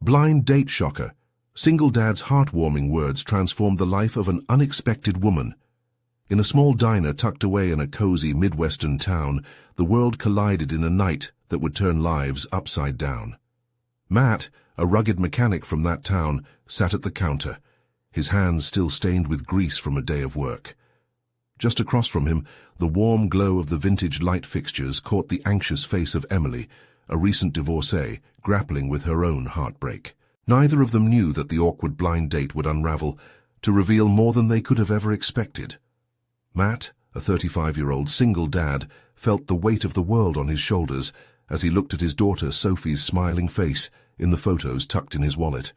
Blind date shocker. Single dad's heartwarming words transformed the life of an unexpected woman. In a small diner tucked away in a cozy Midwestern town, the world collided in a night that would turn lives upside down. Matt, a rugged mechanic from that town, sat at the counter, his hands still stained with grease from a day of work. Just across from him, the warm glow of the vintage light fixtures caught the anxious face of Emily, a recent divorcee, grappling with her own heartbreak. Neither of them knew that the awkward blind date would unravel, to reveal more than they could have ever expected. Matt, a 35-year-old single dad, felt the weight of the world on his shoulders as he looked at his daughter Sophie's smiling face in the photos tucked in his wallet.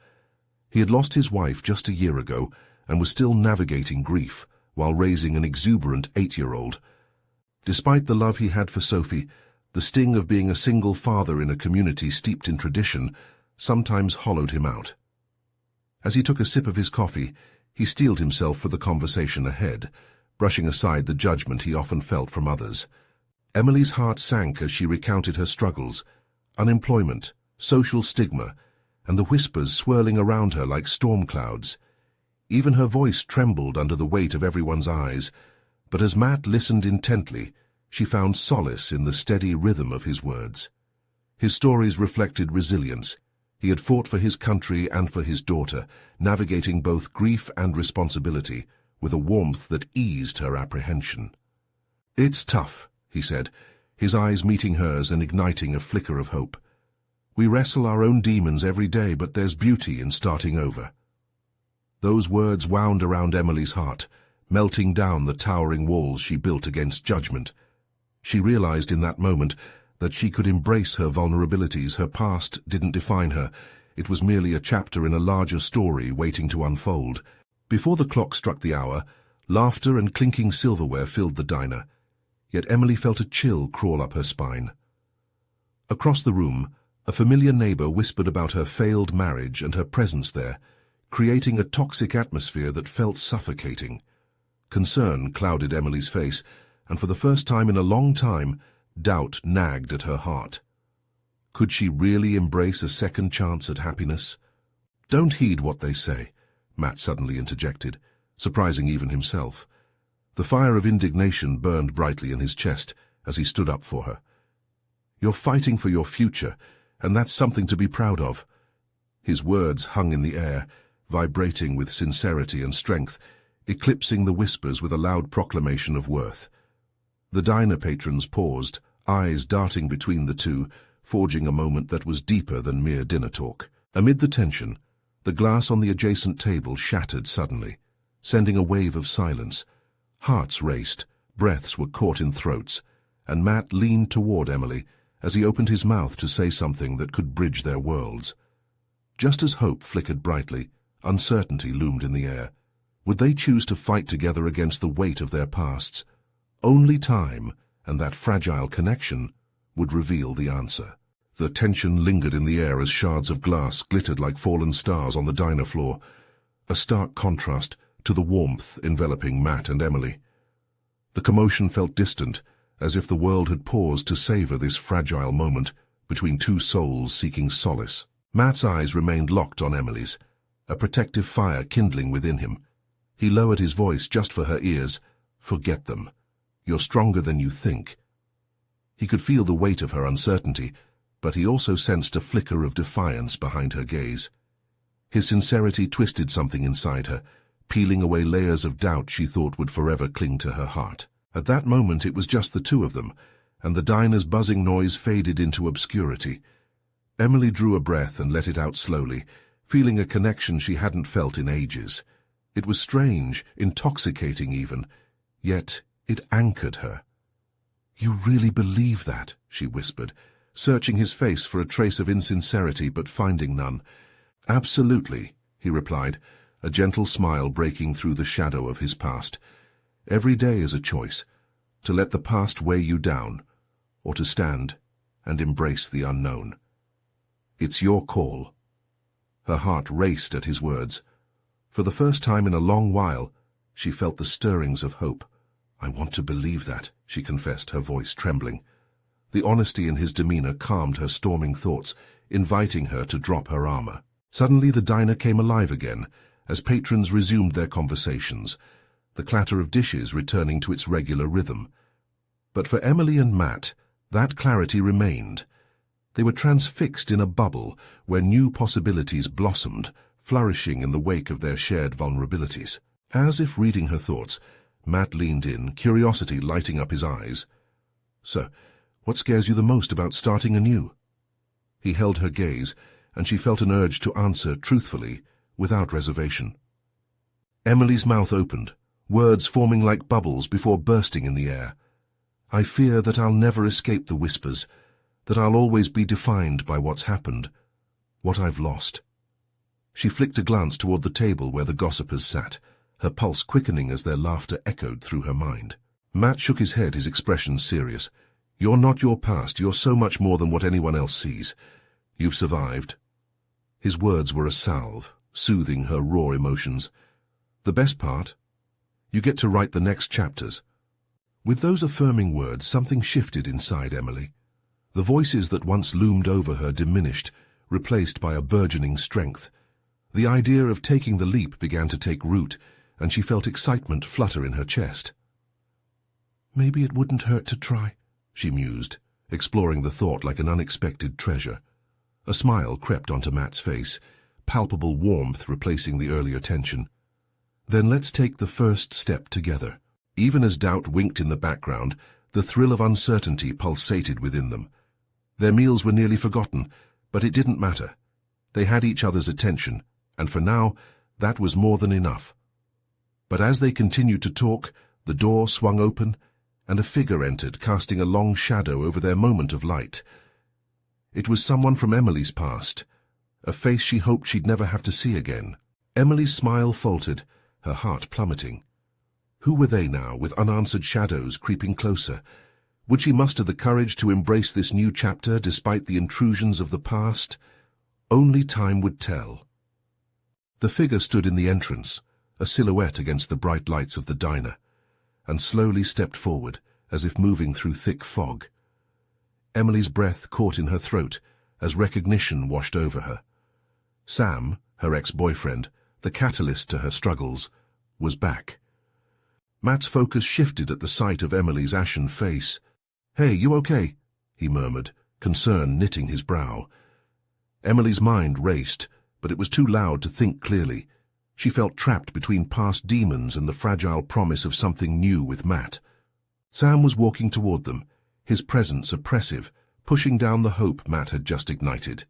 He had lost his wife just a year ago and was still navigating grief while raising an exuberant 8-year-old. Despite the love he had for Sophie, the sting of being a single father in a community steeped in tradition sometimes hollowed him out. As he took a sip of his coffee, he steeled himself for the conversation ahead, brushing aside the judgment he often felt from others. Emily's heart sank as she recounted her struggles, unemployment, social stigma, and the whispers swirling around her like storm clouds. Even her voice trembled under the weight of everyone's eyes, but as Matt listened intently, she found solace in the steady rhythm of his words. His stories reflected resilience. He had fought for his country and for his daughter, navigating both grief and responsibility with a warmth that eased her apprehension. "It's tough," he said, his eyes meeting hers and igniting a flicker of hope. "We wrestle our own demons every day, but there's beauty in starting over." Those words wound around Emily's heart, melting down the towering walls she built against judgment. She realized in that moment that she could embrace her vulnerabilities. Her past didn't define her. It was merely a chapter in a larger story waiting to unfold. Before the clock struck the hour, laughter and clinking silverware filled the diner, yet Emily felt a chill crawl up her spine. Across the room, a familiar neighbor whispered about her failed marriage and her presence there, creating a toxic atmosphere that felt suffocating. Concern clouded Emily's face, and for the first time in a long time, doubt nagged at her heart. Could she really embrace a second chance at happiness? "Don't heed what they say," Matt suddenly interjected, surprising even himself. The fire of indignation burned brightly in his chest as he stood up for her. "You're fighting for your future, and that's something to be proud of." His words hung in the air, vibrating with sincerity and strength, eclipsing the whispers with a loud proclamation of worth. The diner patrons paused, eyes darting between the two, forging a moment that was deeper than mere dinner talk. Amid the tension, the glass on the adjacent table shattered suddenly, sending a wave of silence. Hearts raced, breaths were caught in throats, and Matt leaned toward Emily as he opened his mouth to say something that could bridge their worlds. Just as hope flickered brightly, uncertainty loomed in the air. Would they choose to fight together against the weight of their pasts? Only time, and that fragile connection, would reveal the answer. The tension lingered in the air as shards of glass glittered like fallen stars on the diner floor, a stark contrast to the warmth enveloping Matt and Emily. The commotion felt distant, as if the world had paused to savor this fragile moment between two souls seeking solace. Matt's eyes remained locked on Emily's, a protective fire kindling within him. He lowered his voice just for her ears. "Forget them. You're stronger than you think." He could feel the weight of her uncertainty, but he also sensed a flicker of defiance behind her gaze. His sincerity twisted something inside her, peeling away layers of doubt she thought would forever cling to her heart. At that moment it was just the two of them, and the diner's buzzing noise faded into obscurity. Emily drew a breath and let it out slowly, feeling a connection she hadn't felt in ages. It was strange, intoxicating even, yet it anchored her. "You really believe that?" she whispered, searching his face for a trace of insincerity but finding none. "Absolutely," he replied, a gentle smile breaking through the shadow of his past. "Every day is a choice, to let the past weigh you down, or to stand and embrace the unknown. It's your call." Her heart raced at his words. For the first time in a long while, she felt the stirrings of hope. "I want to believe that," she confessed, her voice trembling. The honesty in his demeanor calmed her storming thoughts, inviting her to drop her armor. Suddenly the diner came alive again, as patrons resumed their conversations, the clatter of dishes returning to its regular rhythm. But for Emily and Matt, that clarity remained. They were transfixed in a bubble where new possibilities blossomed, flourishing in the wake of their shared vulnerabilities. As if reading her thoughts, Matt leaned in, curiosity lighting up his eyes. "So, what scares you the most about starting anew?" He held her gaze, and she felt an urge to answer truthfully, without reservation. Emily's mouth opened, words forming like bubbles before bursting in the air. "I fear that I'll never escape the whispers, that I'll always be defined by what's happened, what I've lost." She flicked a glance toward the table where the gossipers sat, her pulse quickening as their laughter echoed through her mind. Matt shook his head, his expression serious. "You're not your past. You're so much more than what anyone else sees. You've survived." His words were a salve, soothing her raw emotions. "The best part? You get to write the next chapters." With those affirming words, something shifted inside Emily. The voices that once loomed over her diminished, replaced by a burgeoning strength. The idea of taking the leap began to take root, and she felt excitement flutter in her chest. "Maybe it wouldn't hurt to try," she mused, exploring the thought like an unexpected treasure. A smile crept onto Matt's face, palpable warmth replacing the earlier tension. "Then let's take the first step together." Even as doubt winked in the background, the thrill of uncertainty pulsated within them. Their meals were nearly forgotten, but it didn't matter. They had each other's attention, and for now, that was more than enough. But as they continued to talk, the door swung open, and a figure entered, casting a long shadow over their moment of light. It was someone from Emily's past, a face she hoped she'd never have to see again. Emily's smile faltered, her heart plummeting. Who were they now, with unanswered shadows creeping closer? Would she muster the courage to embrace this new chapter despite the intrusions of the past? Only time would tell. The figure stood in the entrance, a silhouette against the bright lights of the diner, and slowly stepped forward, as if moving through thick fog. Emily's breath caught in her throat as recognition washed over her. Sam, her ex-boyfriend, the catalyst to her struggles, was back. Matt's focus shifted at the sight of Emily's ashen face. "Hey, you okay?" he murmured, concern knitting his brow. Emily's mind raced, but it was too loud to think clearly. She felt trapped between past demons and the fragile promise of something new with Matt. Sam was walking toward them, his presence oppressive, pushing down the hope Matt had just ignited.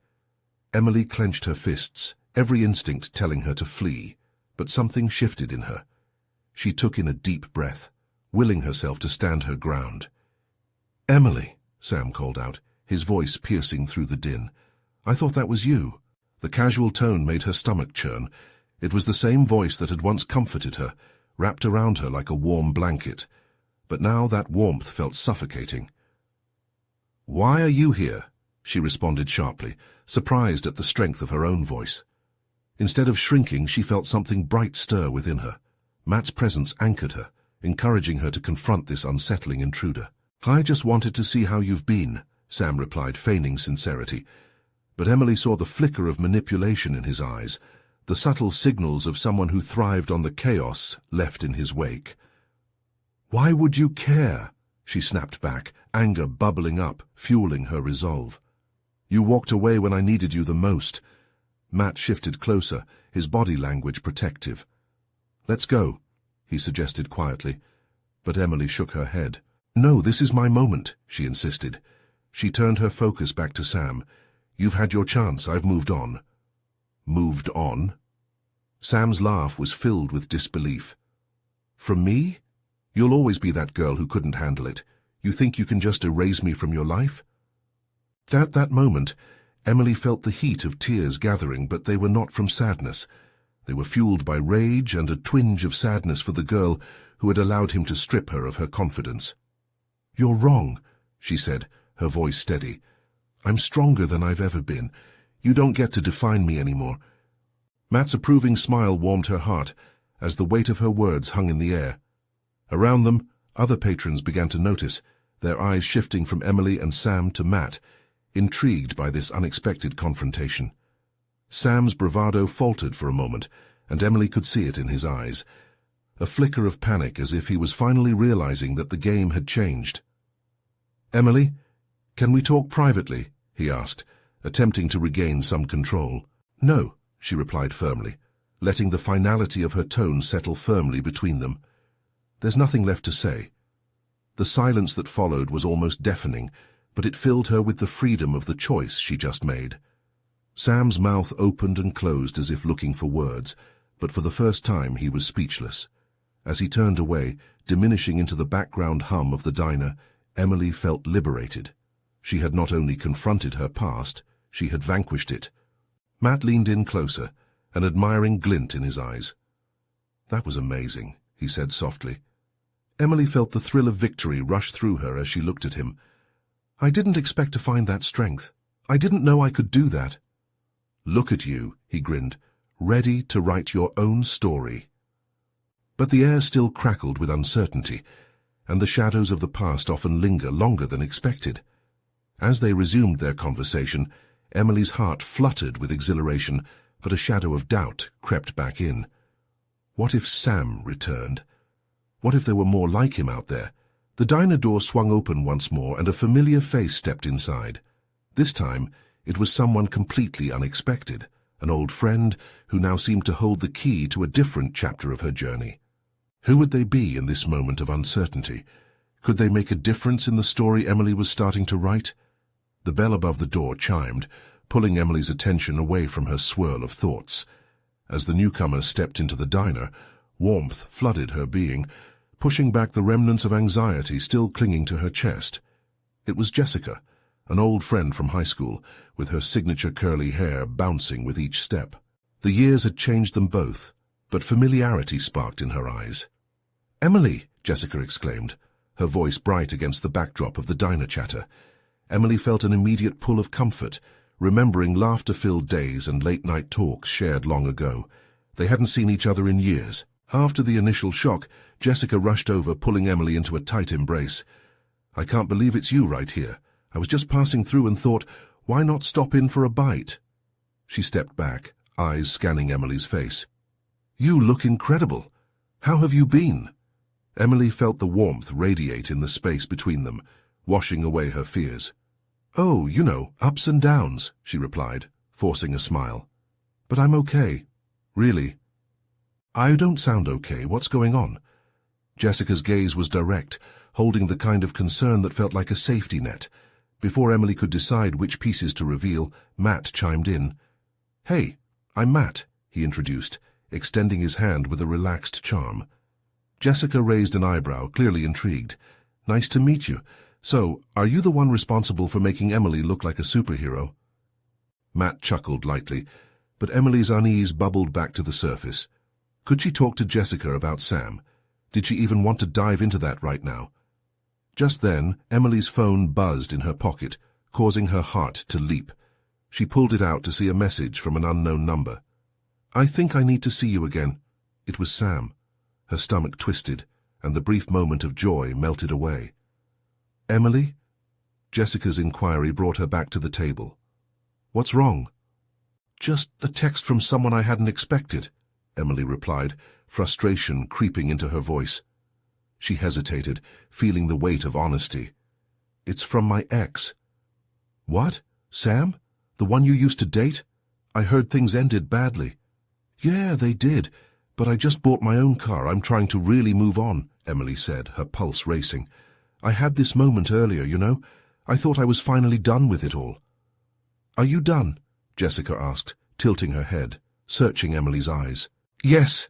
Emily clenched her fists, every instinct telling her to flee, but something shifted in her. She took in a deep breath, willing herself to stand her ground. "Emily," Sam called out, his voice piercing through the din. "I thought that was you." The casual tone made her stomach churn. It was the same voice that had once comforted her, wrapped around her like a warm blanket. But now that warmth felt suffocating. "Why are you here?" she responded sharply, surprised at the strength of her own voice. Instead of shrinking, she felt something bright stir within her. Matt's presence anchored her, encouraging her to confront this unsettling intruder. "I just wanted to see how you've been," Sam replied, feigning sincerity. But Emily saw the flicker of manipulation in his eyes, the subtle signals of someone who thrived on the chaos left in his wake. "Why would you care?" she snapped back, anger bubbling up, fueling her resolve. "You walked away when I needed you the most." Matt shifted closer, his body language protective. "Let's go," he suggested quietly, but Emily shook her head. "No, this is my moment," she insisted. She turned her focus back to Sam. "You've had your chance, I've moved on." "Moved on?" Sam's laugh was filled with disbelief. "From me? You'll always be that girl who couldn't handle it. You think you can just erase me from your life?" At that moment, Emily felt the heat of tears gathering, but they were not from sadness. They were fueled by rage and a twinge of sadness for the girl who had allowed him to strip her of her confidence. "You're wrong," she said, her voice steady. "I'm stronger than I've ever been. You don't get to define me anymore." Matt's approving smile warmed her heart as the weight of her words hung in the air. Around them, other patrons began to notice, their eyes shifting from Emily and Sam to Matt, intrigued by this unexpected confrontation. Sam's bravado faltered for a moment, and Emily could see it in his eyes. A flicker of panic, as if he was finally realizing that the game had changed. "Emily, can we talk privately?" he asked, attempting to regain some control. "No," she replied firmly, letting the finality of her tone settle firmly between them. "There's nothing left to say." The silence that followed was almost deafening, but it filled her with the freedom of the choice she just made. Sam's mouth opened and closed as if looking for words, but for the first time he was speechless. As he turned away, diminishing into the background hum of the diner, Emily felt liberated. She had not only confronted her past, she had vanquished it. Matt leaned in closer, an admiring glint in his eyes. "That was amazing," he said softly. Emily felt the thrill of victory rush through her as she looked at him. "I didn't expect to find that strength. I didn't know I could do that." "Look at you," he grinned, "ready to write your own story." But the air still crackled with uncertainty, and the shadows of the past often linger longer than expected. As they resumed their conversation, Emily's heart fluttered with exhilaration, but a shadow of doubt crept back in. What if Sam returned? What if there were more like him out there? The diner door swung open once more, and a familiar face stepped inside. This time, it was someone completely unexpected, an old friend who now seemed to hold the key to a different chapter of her journey. Who would they be in this moment of uncertainty? Could they make a difference in the story Emily was starting to write? The bell above the door chimed, pulling Emily's attention away from her swirl of thoughts. As the newcomer stepped into the diner, warmth flooded her being, pushing back the remnants of anxiety still clinging to her chest. It was Jessica, an old friend from high school, with her signature curly hair bouncing with each step. The years had changed them both, but familiarity sparked in her eyes. "Emily!" Jessica exclaimed, her voice bright against the backdrop of the diner chatter. Emily felt an immediate pull of comfort, remembering laughter-filled days and late-night talks shared long ago. They hadn't seen each other in years. After the initial shock, Jessica rushed over, pulling Emily into a tight embrace. "I can't believe it's you right here. I was just passing through and thought, why not stop in for a bite?" She stepped back, eyes scanning Emily's face. "You look incredible. How have you been?" Emily felt the warmth radiate in the space between them, washing away her fears. "Oh, you know, ups and downs," she replied, forcing a smile. "But I'm okay. Really." "I don't sound okay. What's going on?" Jessica's gaze was direct, holding the kind of concern that felt like a safety net. Before Emily could decide which pieces to reveal, Matt chimed in. "Hey, I'm Matt," he introduced, extending his hand with a relaxed charm. Jessica raised an eyebrow, clearly intrigued. "Nice to meet you. So, are you the one responsible for making Emily look like a superhero?" Matt chuckled lightly, but Emily's unease bubbled back to the surface. Could she talk to Jessica about Sam? Did she even want to dive into that right now? Just then, Emily's phone buzzed in her pocket, causing her heart to leap. She pulled it out to see a message from an unknown number. "I think I need to see you again." It was Sam. Her stomach twisted, and the brief moment of joy melted away. "Emily?" Jessica's inquiry brought her back to the table. "What's wrong?" "Just a text from someone I hadn't expected," Emily replied, frustration creeping into her voice. She hesitated, feeling the weight of honesty. "It's from my ex." "What? Sam? The one you used to date? I heard things ended badly." "Yeah, they did, but I just bought my own car. I'm trying to really move on," Emily said, her pulse racing. "I had this moment earlier, you know. I thought I was finally done with it all." "Are you done?" Jessica asked, tilting her head, searching Emily's eyes. "Yes."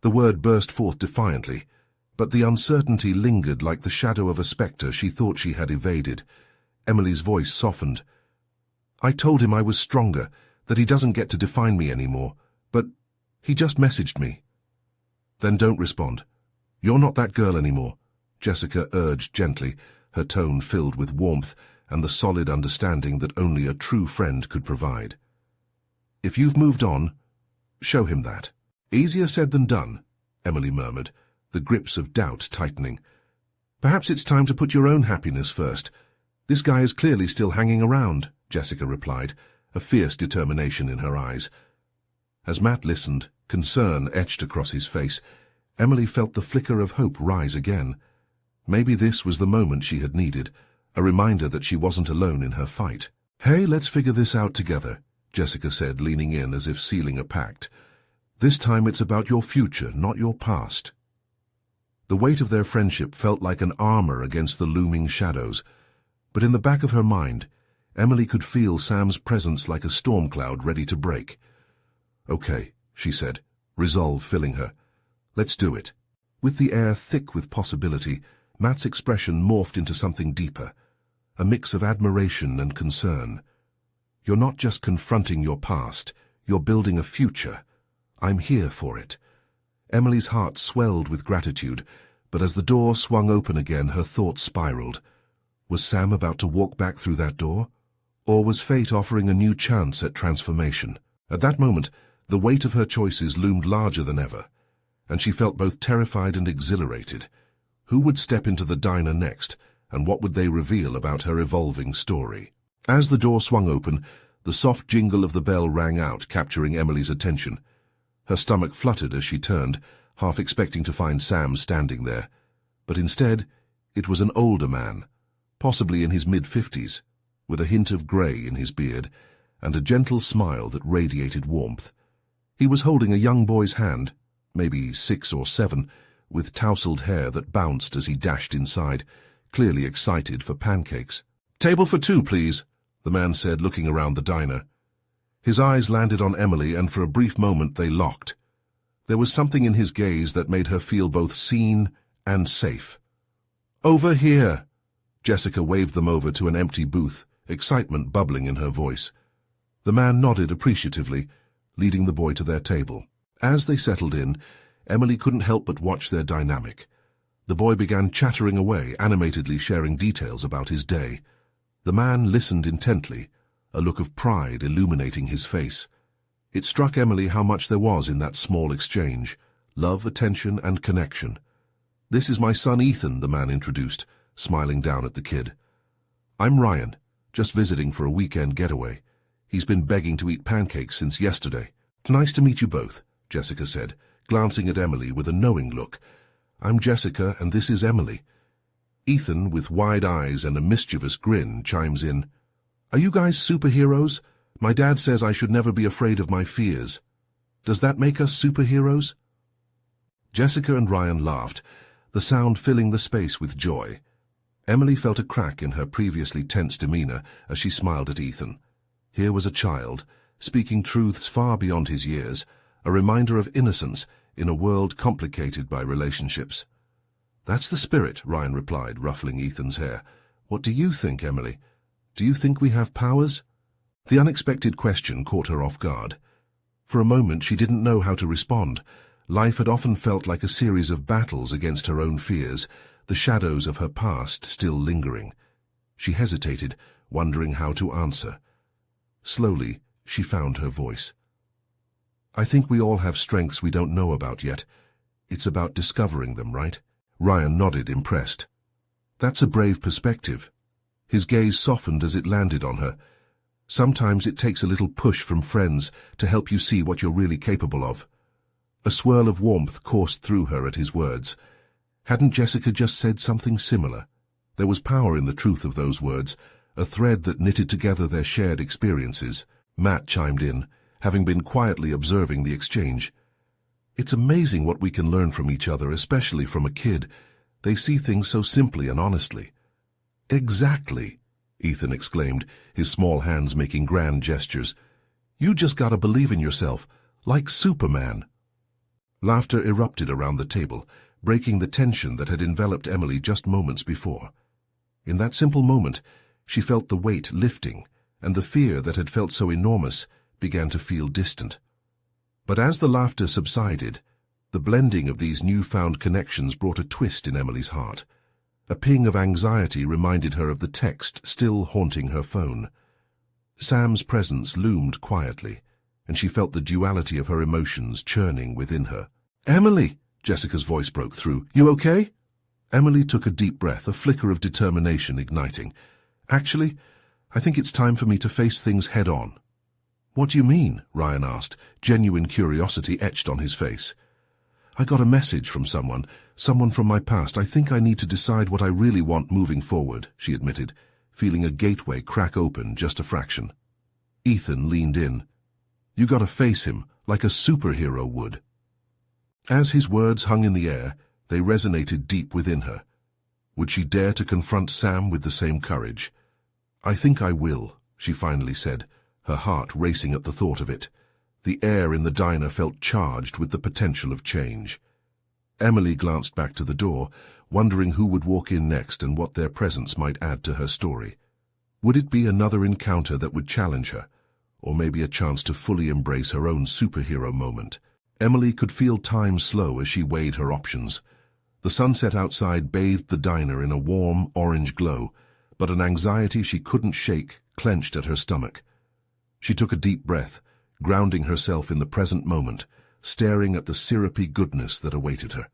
The word burst forth defiantly, but the uncertainty lingered like the shadow of a spectre she thought she had evaded. Emily's voice softened. "I told him I was stronger, that he doesn't get to define me anymore, but he just messaged me." "Then don't respond. You're not that girl anymore," Jessica urged gently, her tone filled with warmth and the solid understanding that only a true friend could provide. "If you've moved on, show him that." "Easier said than done," Emily murmured, the grips of doubt tightening. "Perhaps it's time to put your own happiness first. This guy is clearly still hanging around," Jessica replied, a fierce determination in her eyes. As Matt listened, concern etched across his face. Emily felt the flicker of hope rise again. Maybe this was the moment she had needed, a reminder that she wasn't alone in her fight. "Hey, let's figure this out together," Jessica said, leaning in as if sealing a pact. "This time it's about your future, not your past." The weight of their friendship felt like an armor against the looming shadows, but in the back of her mind, Emily could feel Sam's presence like a storm cloud ready to break. "Okay," she said, resolve filling her. "Let's do it." With the air thick with possibility, Matt's expression morphed into something deeper, a mix of admiration and concern. "You're not just confronting your past, you're building a future. I'm here for it." Emily's heart swelled with gratitude, but as the door swung open again, her thoughts spiraled. Was Sam about to walk back through that door? Or was fate offering a new chance at transformation? At that moment, the weight of her choices loomed larger than ever, and she felt both terrified and exhilarated. Who would step into the diner next, and what would they reveal about her evolving story? As the door swung open, the soft jingle of the bell rang out, capturing Emily's attention. Her stomach fluttered as she turned, half expecting to find Sam standing there. But instead, it was an older man, possibly in his mid-50s, with a hint of grey in his beard, and a gentle smile that radiated warmth. He was holding a young boy's hand, maybe 6 or 7, with tousled hair that bounced as he dashed inside, clearly excited for pancakes. "Table for 2, please," the man said, looking around the diner. His eyes landed on Emily, and for a brief moment they locked. There was something in his gaze that made her feel both seen and safe. "Over here!" Jessica waved them over to an empty booth, excitement bubbling in her voice. The man nodded appreciatively, leading the boy to their table. As they settled in, Emily couldn't help but watch their dynamic. The boy began chattering away, animatedly sharing details about his day. The man listened intently, a look of pride illuminating his face. It struck Emily how much there was in that small exchange: love, attention, and connection. "This is my son Ethan," the man introduced, smiling down at the kid. "I'm Ryan, just visiting for a weekend getaway. He's been begging to eat pancakes since yesterday." "Nice to meet you both," Jessica said, glancing at Emily with a knowing look. "I'm Jessica, and this is Emily." Ethan, with wide eyes and a mischievous grin, chimes in, "Are you guys superheroes? My dad says I should never be afraid of my fears. Does that make us superheroes?" Jessica and Ryan laughed, the sound filling the space with joy. Emily felt a crack in her previously tense demeanor as she smiled at Ethan. Here was a child, speaking truths far beyond his years, a reminder of innocence in a world complicated by relationships. "That's the spirit," Ryan replied, ruffling Ethan's hair. "What do you think, Emily? Do you think we have powers?" The unexpected question caught her off guard. For a moment she didn't know how to respond. Life had often felt like a series of battles against her own fears, the shadows of her past still lingering. She hesitated, wondering how to answer. Slowly, she found her voice. "I think we all have strengths we don't know about yet. It's about discovering them, right?" Ryan nodded, impressed. "That's a brave perspective." His gaze softened as it landed on her. "Sometimes it takes a little push from friends to help you see what you're really capable of." A swirl of warmth coursed through her at his words. Hadn't Jessica just said something similar? There was power in the truth of those words, a thread that knitted together their shared experiences. Matt chimed in, having been quietly observing the exchange. "It's amazing what we can learn from each other, especially from a kid. They see things so simply and honestly." "Exactly," Ethan exclaimed, his small hands making grand gestures. "You just gotta believe in yourself, like Superman." Laughter erupted around the table, breaking the tension that had enveloped Emily just moments before. In that simple moment, she felt the weight lifting, and the fear that had felt so enormous began to feel distant. But as the laughter subsided, the blending of these newfound connections brought a twist in Emily's heart. A ping of anxiety reminded her of the text still haunting her phone. Sam's presence loomed quietly, and she felt the duality of her emotions churning within her. "Emily!" Jessica's voice broke through. "You okay?" Emily took a deep breath, a flicker of determination igniting. "Actually, I think it's time for me to face things head-on." What do you mean? Ryan asked, genuine curiosity etched on his face. I got a message from someone from my past. I think I need to decide what I really want moving forward, she admitted, feeling a gateway crack open just a fraction. Ethan leaned in. You gotta face him, like a superhero would. As his words hung in the air, they resonated deep within her. Would she dare to confront Sam with the same courage? I think I will, she finally said, her heart racing at the thought of it. The air in the diner felt charged with the potential of change. Emily glanced back to the door, wondering who would walk in next and what their presence might add to her story. Would it be another encounter that would challenge her, or maybe a chance to fully embrace her own superhero moment? Emily could feel time slow as she weighed her options. The sunset outside bathed the diner in a warm, orange glow, but an anxiety she couldn't shake clenched at her stomach. She took a deep breath, grounding herself in the present moment, staring at the syrupy goodness that awaited her.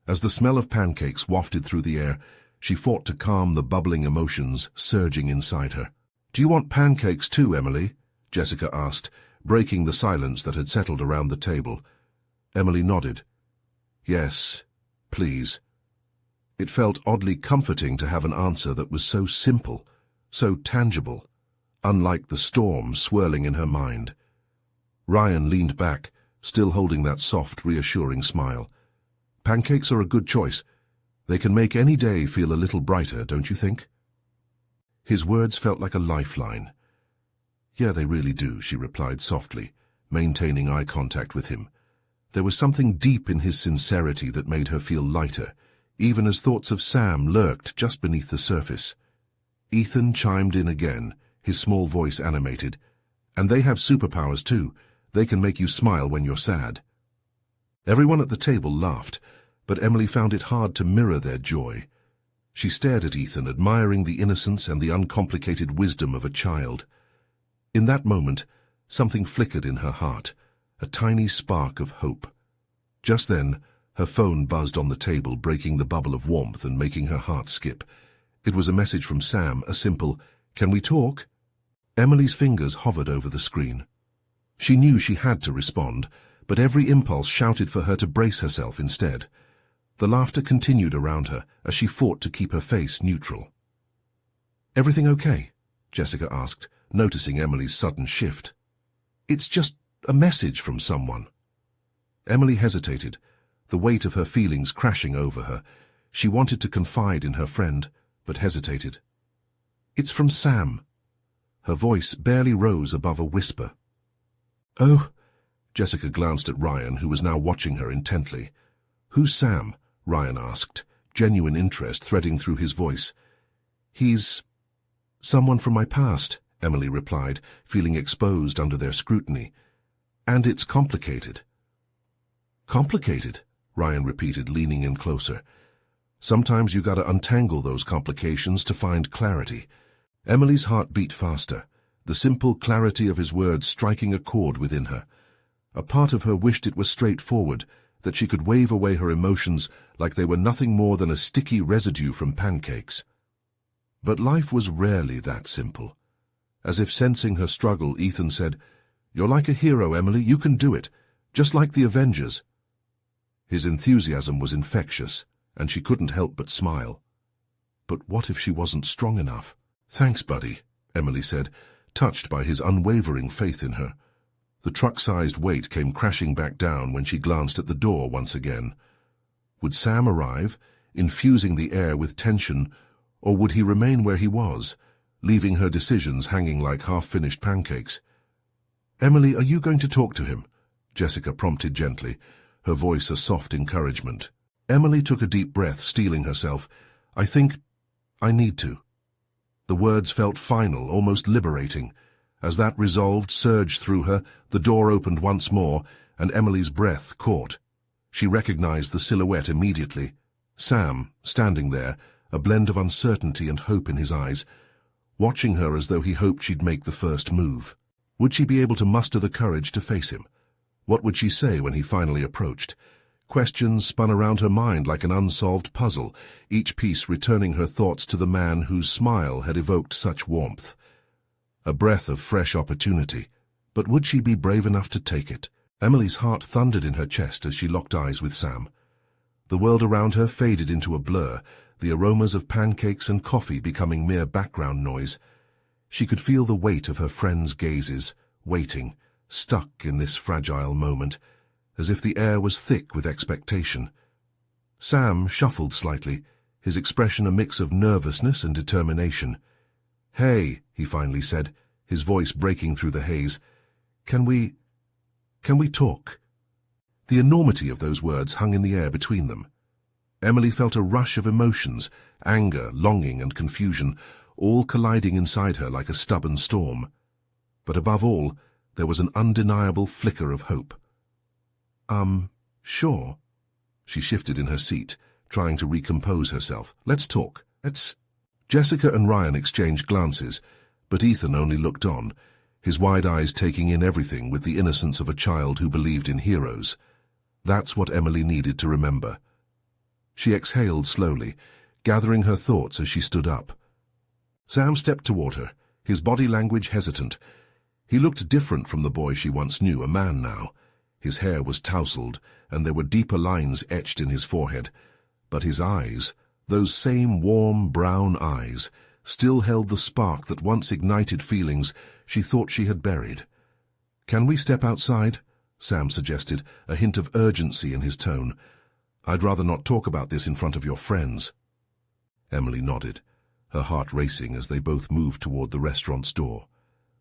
As the smell of pancakes wafted through the air, she fought to calm the bubbling emotions surging inside her. Do you want pancakes too, Emily? Jessica asked, breaking the silence that had settled around the table. Emily nodded. Yes, please. It felt oddly comforting to have an answer that was so simple, so tangible, unlike the storm swirling in her mind. Ryan leaned back, still holding that soft, reassuring smile. Pancakes are a good choice. They can make any day feel a little brighter, don't you think? His words felt like a lifeline. Yeah, they really do, she replied softly, maintaining eye contact with him. There was something deep in his sincerity that made her feel lighter, even as thoughts of Sam lurked just beneath the surface. Ethan chimed in again, his small voice animated. And they have superpowers too. They can make you smile when you're sad. Everyone at the table laughed, but Emily found it hard to mirror their joy. She stared at Ethan, admiring the innocence and the uncomplicated wisdom of a child. In that moment, something flickered in her heart, a tiny spark of hope. Just then, her phone buzzed on the table, breaking the bubble of warmth and making her heart skip. It was a message from Sam, a simple, "Can we talk?" Emily's fingers hovered over the screen. She knew she had to respond, but every impulse shouted for her to brace herself instead. The laughter continued around her as she fought to keep her face neutral. "Everything okay?" Jessica asked, noticing Emily's sudden shift. "It's just a message from someone." Emily hesitated, the weight of her feelings crashing over her. She wanted to confide in her friend, but hesitated. "It's from Sam." Her voice barely rose above a whisper. "Oh," Jessica glanced at Ryan, who was now watching her intently. "Who's Sam?" Ryan asked, genuine interest threading through his voice. "He's someone from my past," Emily replied, feeling exposed under their scrutiny. "And it's complicated." "Complicated?" Ryan repeated, leaning in closer. "Sometimes you gotta untangle those complications to find clarity." Emily's heart beat faster, the simple clarity of his words striking a chord within her. A part of her wished it was straightforward, that she could wave away her emotions like they were nothing more than a sticky residue from pancakes. But life was rarely that simple. As if sensing her struggle, Ethan said, "You're like a hero, Emily. You can do it, just like the Avengers." His enthusiasm was infectious, and she couldn't help but smile. But what if she wasn't strong enough? "Thanks, buddy," Emily said, touched by his unwavering faith in her. The truck-sized weight came crashing back down when she glanced at the door once again. Would Sam arrive, infusing the air with tension, or would he remain where he was, leaving her decisions hanging like half-finished pancakes? "Emily, are you going to talk to him?" Jessica prompted gently, her voice a soft encouragement. Emily took a deep breath, steeling herself. I think I need to." The words felt final, almost liberating. As that resolve surged through her, the door opened once more, and Emily's breath caught. She recognized the silhouette immediately. Sam, standing there, a blend of uncertainty and hope in his eyes, watching her as though he hoped she'd make the first move. Would she be able to muster the courage to face him? What would she say when he finally approached? Questions spun around her mind like an unsolved puzzle, each piece returning her thoughts to the man whose smile had evoked such warmth. A breath of fresh opportunity, But would she be brave enough to take it? Emily's heart thundered in her chest as she locked eyes with Sam. The world around her faded into a blur, the aromas of pancakes and coffee becoming mere background noise. She could feel the weight of her friends' gazes, waiting, stuck in this fragile moment, as if the air was thick with expectation. Sam shuffled slightly, his expression a mix of nervousness and determination. "Hey," he finally said, his voice breaking through the haze. Can we talk?" The enormity of those words hung in the air between them. Emily felt a rush of emotions, anger, longing, and confusion, all colliding inside her like a stubborn storm. But above all, there was an undeniable flicker of hope. Sure." She shifted in her seat, trying to recompose herself. "Let's talk. Jessica and Ryan exchanged glances, but Ethan only looked on, his wide eyes taking in everything with the innocence of a child who believed in heroes. That's what Emily needed to remember. She exhaled slowly, gathering her thoughts as she stood up. Sam stepped toward her, his body language hesitant. He looked different from the boy she once knew, a man now. His hair was tousled, and there were deeper lines etched in his forehead. But his eyes, those same warm brown eyes, still held the spark that once ignited feelings she thought she had buried. "Can we step outside?" Sam suggested, a hint of urgency in his tone. "I'd rather not talk about this in front of your friends." Emily nodded, her heart racing as they both moved toward the restaurant's door.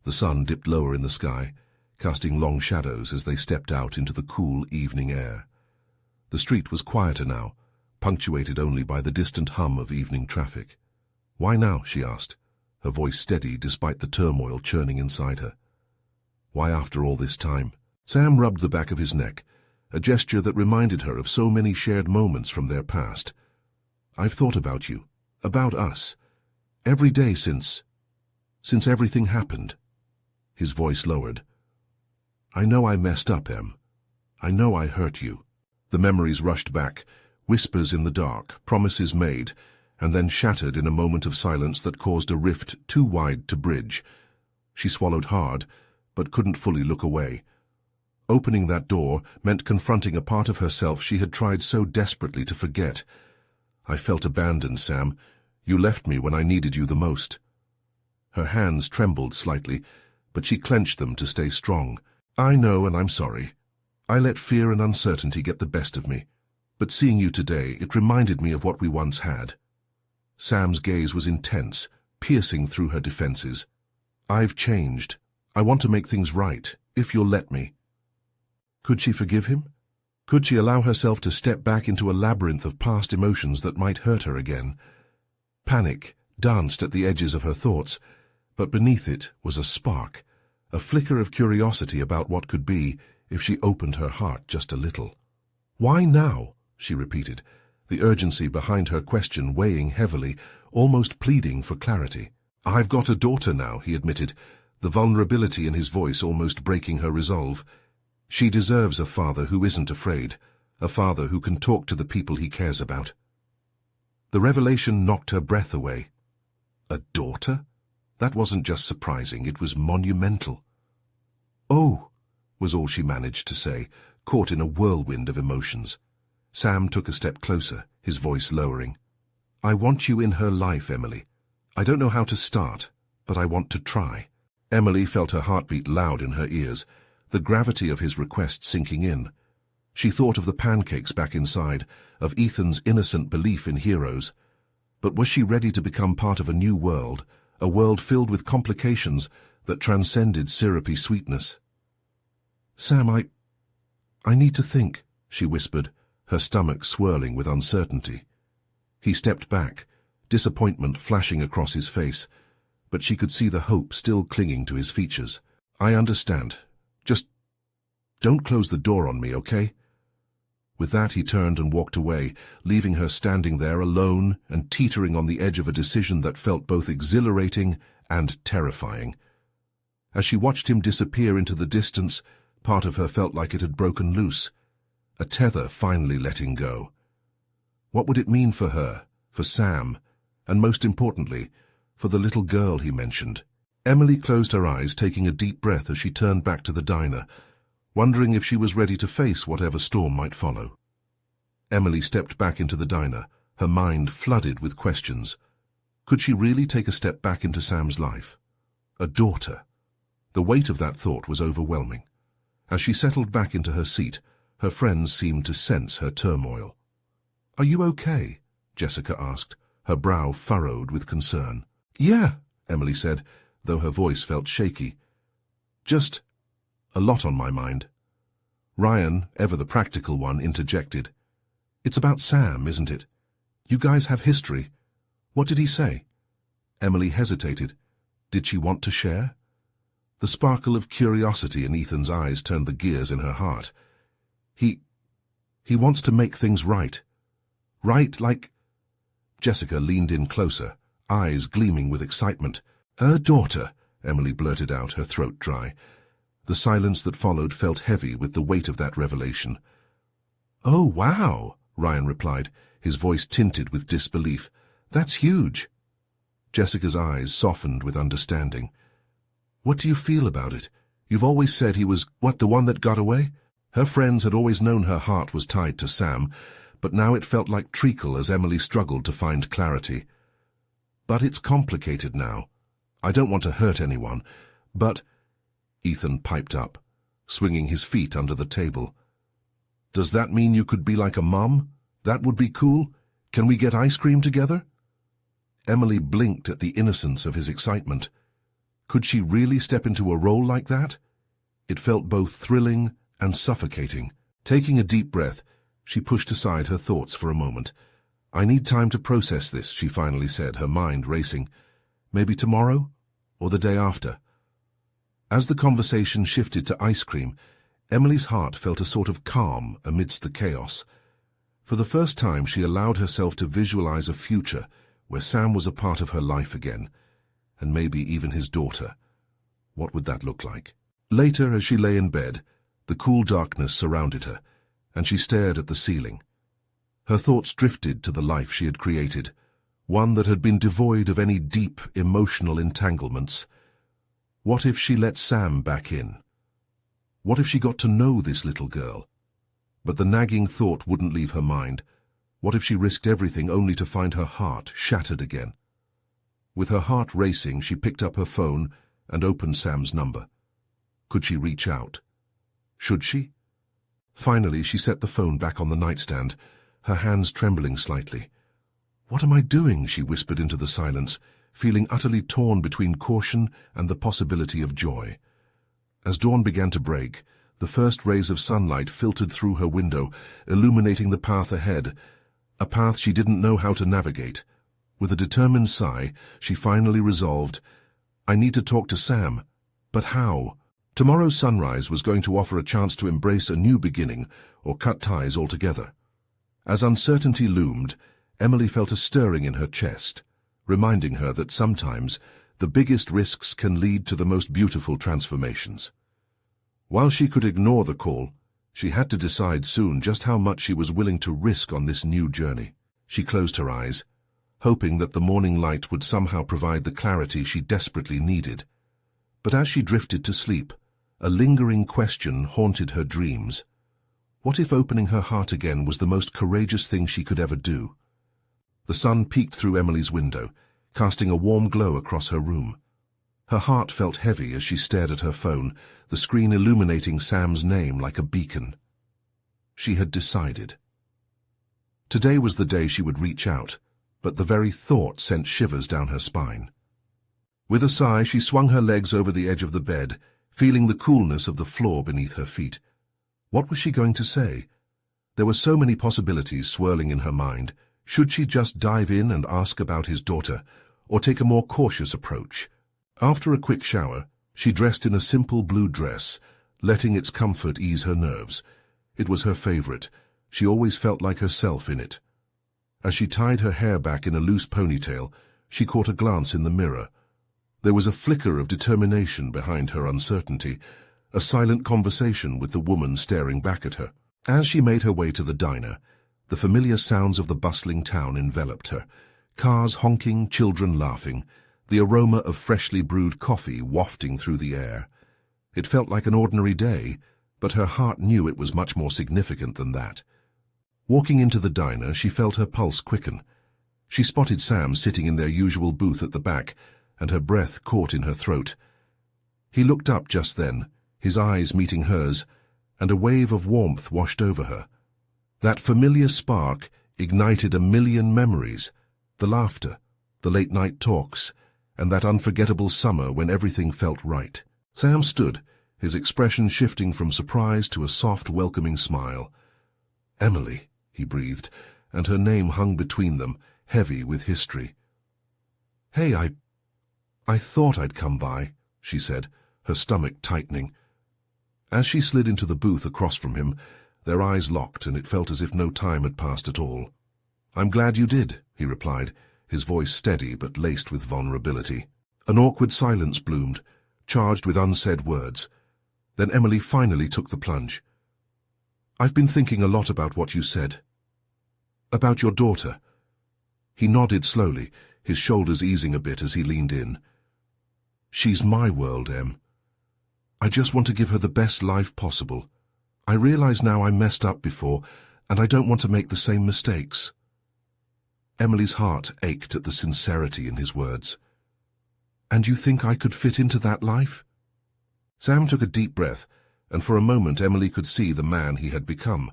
The sun dipped lower in the sky, casting long shadows as they stepped out into the cool evening air. The street was quieter now, punctuated only by the distant hum of evening traffic. "Why now?" she asked, her voice steady despite the turmoil churning inside her. "Why after all this time?" Sam rubbed the back of his neck, a gesture that reminded her of so many shared moments from their past. "I've thought about you, about us, every day since everything happened." His voice lowered. "I know I messed up, Em. I know I hurt you." The memories rushed back, whispers in the dark, promises made, and then shattered in a moment of silence that caused a rift too wide to bridge. She swallowed hard, but couldn't fully look away. Opening that door meant confronting a part of herself she had tried so desperately to forget. "I felt abandoned, Sam. You left me when I needed you the most." Her hands trembled slightly, but she clenched them to stay strong. "I know, and I'm sorry. I let fear and uncertainty get the best of me. But seeing you today, it reminded me of what we once had." Sam's gaze was intense, piercing through her defenses. "I've changed. I want to make things right, if you'll let me." Could she forgive him? Could she allow herself to step back into a labyrinth of past emotions that might hurt her again? Panic danced at the edges of her thoughts, but beneath it was a spark, a flicker of curiosity about what could be if she opened her heart just a little. "Why now?" she repeated, the urgency behind her question weighing heavily, almost pleading for clarity. "I've got a daughter now," he admitted, the vulnerability in his voice almost breaking her resolve. "She deserves a father who isn't afraid, a father who can talk to the people he cares about." The revelation knocked her breath away. A daughter? That wasn't just surprising, it was monumental. "Oh," was all she managed to say, caught in a whirlwind of emotions. Sam took a step closer, his voice lowering. "I want you in her life, Emily. I don't know how to start, but I want to try." Emily felt her heartbeat loud in her ears, the gravity of his request sinking in. She thought of the pancakes back inside, of Ethan's innocent belief in heroes. But was she ready to become part of a new world, a world filled with complications that transcended syrupy sweetness? "Sam, I need to think," she whispered, her stomach swirling with uncertainty. He stepped back, disappointment flashing across his face, but she could see the hope still clinging to his features. "I understand. Just don't close the door on me, okay?" With that, he turned and walked away, leaving her standing there alone and teetering on the edge of a decision that felt both exhilarating and terrifying. As she watched him disappear into the distance, part of her felt like it had broken loose, a tether finally letting go. What would it mean for her, for Sam, and most importantly, for the little girl he mentioned? Emily closed her eyes, taking a deep breath as she turned back to the diner, wondering if she was ready to face whatever storm might follow. Emily stepped back into the diner, her mind flooded with questions. Could she really take a step back into Sam's life? A daughter. The weight of that thought was overwhelming. As she settled back into her seat, her friends seemed to sense her turmoil. "Are you okay?" Jessica asked, her brow furrowed with concern. "Yeah," Emily said, though her voice felt shaky. "Just a lot on my mind." Ryan, ever the practical one, interjected. "It's about Sam, isn't it? You guys have history. What did he say?" Emily hesitated. Did she want to share? The sparkle of curiosity in Ethan's eyes turned the gears in her heart. He wants to make things right. Right, like... Jessica leaned in closer, eyes gleaming with excitement. "Her daughter," Emily blurted out, her throat dry. The silence that followed felt heavy with the weight of that revelation. "Oh, wow," Ryan replied, his voice tinted with disbelief. "That's huge." Jessica's eyes softened with understanding. "What do you feel about it? You've always said he was, the one that got away?" Her friends had always known her heart was tied to Sam, but now it felt like treacle as Emily struggled to find clarity. "But it's complicated now. I don't want to hurt anyone, but—" Ethan piped up, swinging his feet under the table. "Does that mean you could be like a mom? That would be cool. Can we get ice cream together?" Emily blinked at the innocence of his excitement. Could she really step into a role like that? It felt both thrilling and suffocating. Taking a deep breath, she pushed aside her thoughts for a moment. "I need time to process this," she finally said, her mind racing. "Maybe tomorrow? Or the day after?" As the conversation shifted to ice cream, Emily's heart felt a sort of calm amidst the chaos. For the first time, she allowed herself to visualize a future where Sam was a part of her life again, and maybe even his daughter. What would that look like? Later, as she lay in bed, the cool darkness surrounded her, and she stared at the ceiling. Her thoughts drifted to the life she had created, one that had been devoid of any deep emotional entanglements. What if she let Sam back in? What if she got to know this little girl? But the nagging thought wouldn't leave her mind. What if she risked everything only to find her heart shattered again? With her heart racing, she picked up her phone and opened Sam's number. Could she reach out? Should she? Finally, she set the phone back on the nightstand, her hands trembling slightly. "What am I doing?" she whispered into the silence, feeling utterly torn between caution and the possibility of joy. As dawn began to break, the first rays of sunlight filtered through her window, illuminating the path ahead, a path she didn't know how to navigate. With a determined sigh, she finally resolved, "I need to talk to Sam. But how?" Tomorrow's sunrise was going to offer a chance to embrace a new beginning or cut ties altogether. As uncertainty loomed, Emily felt a stirring in her chest, reminding her that sometimes the biggest risks can lead to the most beautiful transformations. While she could ignore the call, she had to decide soon just how much she was willing to risk on this new journey. She closed her eyes, hoping that the morning light would somehow provide the clarity she desperately needed. But as she drifted to sleep, a lingering question haunted her dreams. What if opening her heart again was the most courageous thing she could ever do? The sun peeked through Emily's window, casting a warm glow across her room. Her heart felt heavy as she stared at her phone, the screen illuminating Sam's name like a beacon. She had decided. Today was the day she would reach out, but the very thought sent shivers down her spine. With a sigh, she swung her legs over the edge of the bed, feeling the coolness of the floor beneath her feet. What was she going to say? There were so many possibilities swirling in her mind. Should she just dive in and ask about his daughter, or take a more cautious approach? After a quick shower, she dressed in a simple blue dress, letting its comfort ease her nerves. It was her favorite. She always felt like herself in it. As she tied her hair back in a loose ponytail, she caught a glance in the mirror. There was a flicker of determination behind her uncertainty, a silent conversation with the woman staring back at her. As she made her way to the diner, the familiar sounds of the bustling town enveloped her. Cars honking, children laughing. the aroma of freshly brewed coffee wafting through the air. It felt like an ordinary day, but her heart knew it was much more significant than that. Walking into the diner, she felt her pulse quicken. She spotted Sam sitting in their usual booth at the back, and her breath caught in her throat. He looked up just then, his eyes meeting hers, and a wave of warmth washed over her. That familiar spark ignited a million memories, the laughter, the late-night talks, and that unforgettable summer when everything felt right. Sam stood, his expression shifting from surprise to a soft, welcoming smile. "Emily," he breathed, and her name hung between them, heavy with history. "Hey, I thought I'd come by," she said, her stomach tightening. As she slid into the booth across from him, their eyes locked, and it felt as if no time had passed at all. "I'm glad you did," he replied, his voice steady but laced with vulnerability. An awkward silence bloomed, charged with unsaid words. Then Emily finally took the plunge. "I've been thinking a lot about what you said. About your daughter." He nodded slowly, his shoulders easing a bit as he leaned in. "She's my world, Em. I just want to give her the best life possible. I realize now I messed up before, and I don't want to make the same mistakes." Emily's heart ached at the sincerity in his words. "And you think I could fit into that life?" Sam took a deep breath, and for a moment Emily could see the man he had become.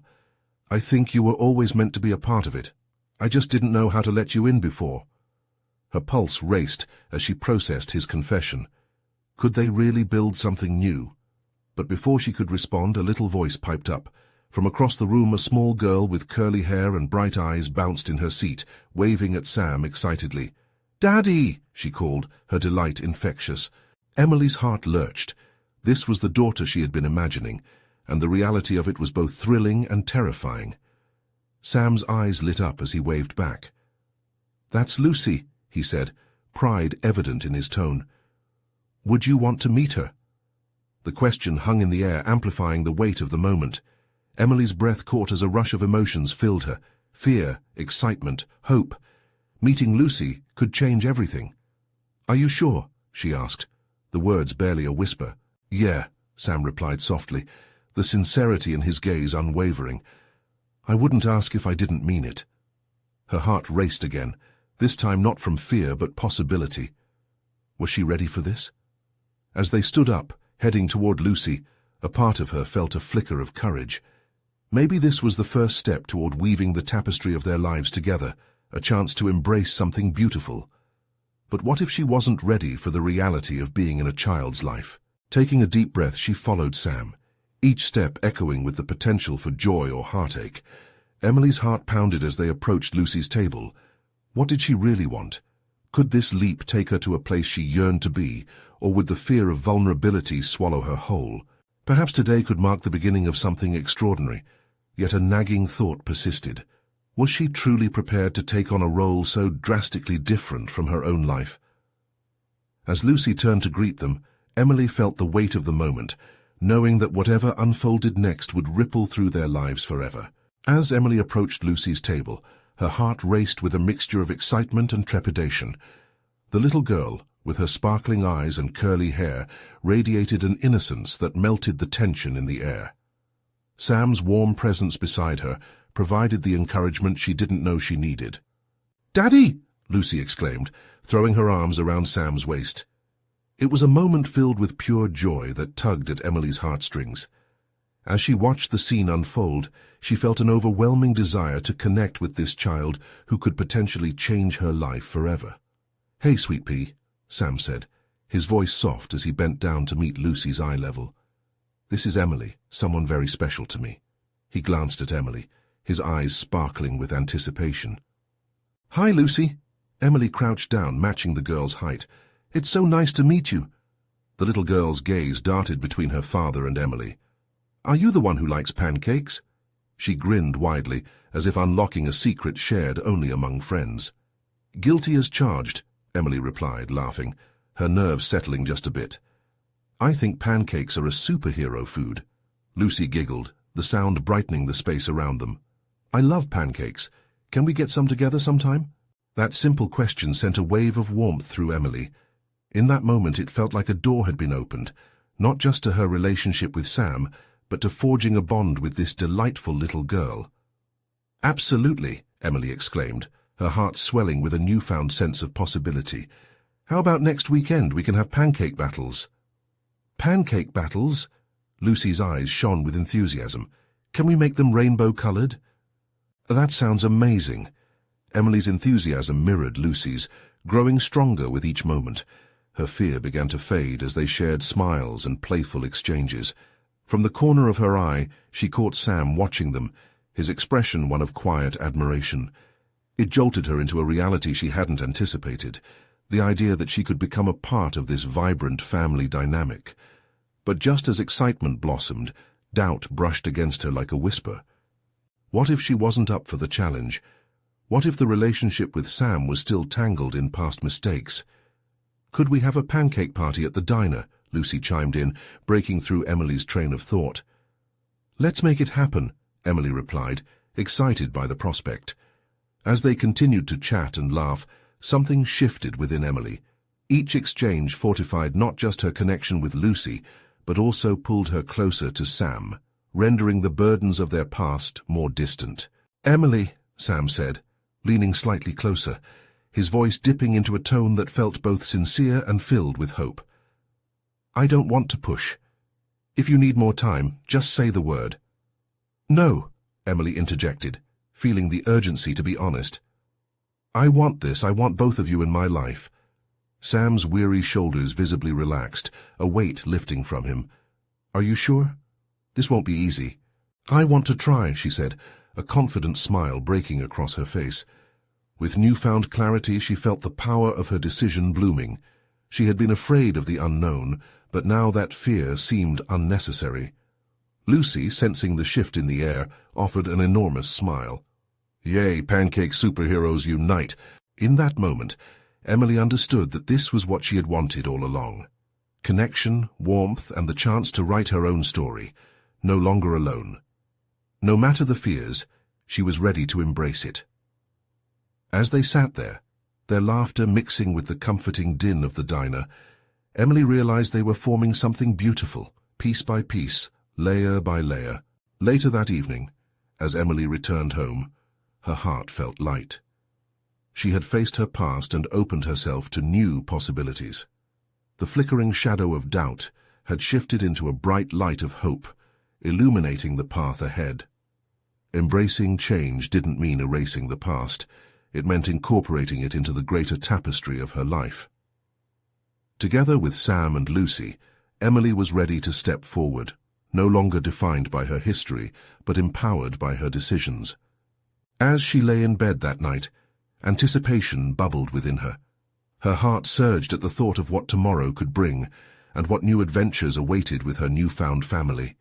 "I think you were always meant to be a part of it. I just didn't know how to let you in before." Her pulse raced as she processed his confession. Could they really build something new? But before she could respond, a little voice piped up. From across the room, a small girl with curly hair and bright eyes bounced in her seat, waving at Sam excitedly. "Daddy!" she called, her delight infectious. Emily's heart lurched. This was the daughter she had been imagining, and the reality of it was both thrilling and terrifying. Sam's eyes lit up as he waved back. "That's Lucy," he said, pride evident in his tone. "Would you want to meet her?" The question hung in the air, amplifying the weight of the moment. Emily's breath caught as a rush of emotions filled her. Fear, excitement, hope. Meeting Lucy could change everything. "Are you sure?" she asked, the words barely a whisper. "Yeah," Sam replied softly, the sincerity in his gaze unwavering. "I wouldn't ask if I didn't mean it." Her heart raced again, this time not from fear but possibility. Was she ready for this? As they stood up, heading toward Lucy, a part of her felt a flicker of courage. Maybe this was the first step toward weaving the tapestry of their lives together, a chance to embrace something beautiful. But what if she wasn't ready for the reality of being in a child's life? Taking a deep breath, she followed Sam, each step echoing with the potential for joy or heartache. Emily's heart pounded as they approached Lucy's table. What did she really want? Could this leap take her to a place she yearned to be, or would the fear of vulnerability swallow her whole? Perhaps today could mark the beginning of something extraordinary, yet a nagging thought persisted. Was she truly prepared to take on a role so drastically different from her own life? As Lucy turned to greet them, Emily felt the weight of the moment, knowing that whatever unfolded next would ripple through their lives forever. As Emily approached Lucy's table, her heart raced with a mixture of excitement and trepidation. The little girl, with her sparkling eyes and curly hair, radiated an innocence that melted the tension in the air. Sam's warm presence beside her provided the encouragement she didn't know she needed. "Daddy!" Lucy exclaimed, throwing her arms around Sam's waist. It was a moment filled with pure joy that tugged at Emily's heartstrings. As she watched the scene unfold, she felt an overwhelming desire to connect with this child who could potentially change her life forever. "Hey, sweet pea," Sam said, his voice soft as he bent down to meet Lucy's eye level. "This is Emily, someone very special to me." He glanced at Emily, his eyes sparkling with anticipation. "Hi, Lucy." Emily crouched down, matching the girl's height. "It's so nice to meet you." The little girl's gaze darted between her father and Emily. "Are you the one who likes pancakes?" She grinned widely, as if unlocking a secret shared only among friends. "Guilty as charged," Emily replied, laughing, her nerves settling just a bit. "I think pancakes are a superhero food." Lucy giggled, the sound brightening the space around them. "I love pancakes. Can we get some together sometime?" That simple question sent a wave of warmth through Emily. In that moment it felt like a door had been opened, not just to her relationship with Sam, but to forging a bond with this delightful little girl. "Absolutely," Emily exclaimed, her heart swelling with a newfound sense of possibility. "How about next weekend we can have pancake battles?" "Pancake battles?" Lucy's eyes shone with enthusiasm. "Can we make them rainbow-colored?" "That sounds amazing." Emily's enthusiasm mirrored Lucy's, growing stronger with each moment. Her fear began to fade as they shared smiles and playful exchanges. From the corner of her eye, she caught Sam watching them, his expression one of quiet admiration. It jolted her into a reality she hadn't anticipated, the idea that she could become a part of this vibrant family dynamic. But just as excitement blossomed, doubt brushed against her like a whisper. What if she wasn't up for the challenge? What if the relationship with Sam was still tangled in past mistakes? "Could we have a pancake party at the diner?" Lucy chimed in, breaking through Emily's train of thought. "Let's make it happen," Emily replied, excited by the prospect. As they continued to chat and laugh, something shifted within Emily. Each exchange fortified not just her connection with Lucy, but also pulled her closer to Sam, rendering the burdens of their past more distant. "Emily," Sam said, leaning slightly closer, his voice dipping into a tone that felt both sincere and filled with hope. "I don't want to push. If you need more time, just say the word." "No," Emily interjected, feeling the urgency to be honest. "I want this. I want both of you in my life." Sam's weary shoulders visibly relaxed, a weight lifting from him. "Are you sure? This won't be easy." "I want to try," she said, a confident smile breaking across her face. With newfound clarity, she felt the power of her decision blooming. She had been afraid of the unknown, but now that fear seemed unnecessary. Lucy, sensing the shift in the air, offered an enormous smile. "Yay, pancake superheroes unite!" In that moment, Emily understood that this was what she had wanted all along. Connection, warmth, and the chance to write her own story, no longer alone. No matter the fears, she was ready to embrace it. As they sat there, their laughter mixing with the comforting din of the diner, Emily realized they were forming something beautiful, piece by piece, layer by layer. Later that evening, as Emily returned home, her heart felt light. She had faced her past and opened herself to new possibilities. The flickering shadow of doubt had shifted into a bright light of hope, illuminating the path ahead. Embracing change didn't mean erasing the past. It meant incorporating it into the greater tapestry of her life. Together with Sam and Lucy, Emily was ready to step forward, no longer defined by her history, but empowered by her decisions. As she lay in bed that night, anticipation bubbled within her. Her heart surged at the thought of what tomorrow could bring, and what new adventures awaited with her newfound family.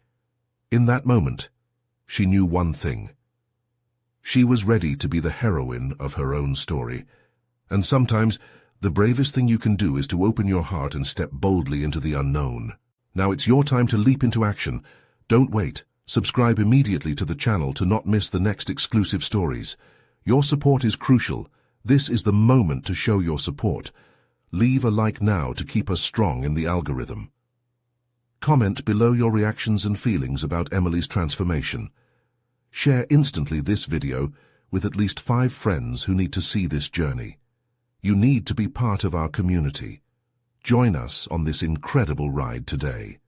In that moment, she knew one thing. She was ready to be the heroine of her own story. And sometimes, the bravest thing you can do is to open your heart and step boldly into the unknown. Now it's your time to leap into action. Don't wait. Subscribe immediately to the channel to not miss the next exclusive stories. Your support is crucial. This is the moment to show your support. Leave a like now to keep us strong in the algorithm. Comment below your reactions and feelings about Emily's transformation. Share instantly this video with at least 5 friends who need to see this journey. You need to be part of our community. Join us on this incredible ride today.